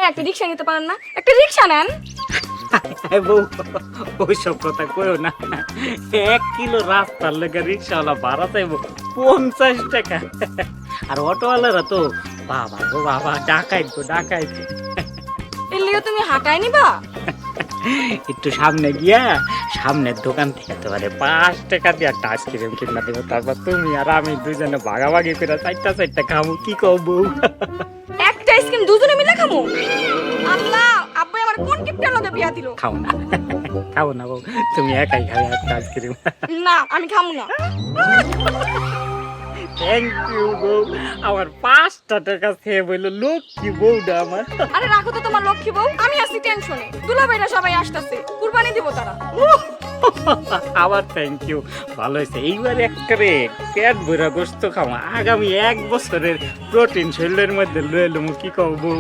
একটা রিক্সা নিতে পারেন না? একটা রিক্সা নেন। বউ ওইসব কথা কইও না। 1 কিলো রাস্তার লেগে রিক্সাওয়ালা ভাড়া চাইবো 50 টাকা। আর অটোওয়ালারা তো বাবা গো বাবা, ডাকাইত গো ডাকাইত। এর লিগে তুমি হাঁটাই নিবা? একটু সামনে গিয়া সামনের দোকান থেকে তোমারে 5 টাকা দিয়ে একটা আইসক্রিম কিনা দেবো, তারপর তুমি আর আমি দুজনে ভাগাভাগি করে চারটা খামু, কি কও বউ? একটা আইসক্রিম দুজনে মিলে খামু? আল্লাহ, আব্বু আমার কোন গিফটের লগে বিয়া দিল? খাও না খাও না বউ, তুমি একাই খাবে একটা আইসক্রিম। না, আমি খামু না। থ্যাংক ইউ বউ, আমার 5টা টাকা খেয়ে বললো লক্ষ্মী বউটা আমার। আরে রাখো তো তোমার লক্ষ্মী বউ, আমি আছি টেনশনে। দুলাভাইরা সবাই আসতেছে, কুরবানি দিব তারা। আবার থ্যাংক ইউ, ভালো হয়েছে। এইবার একবারে পেট ভরা গোস্ত খাওয়া, আগামী 1 বছরের প্রোটিন শরীরের মধ্যে লয়ে এলো, কি কব বউ?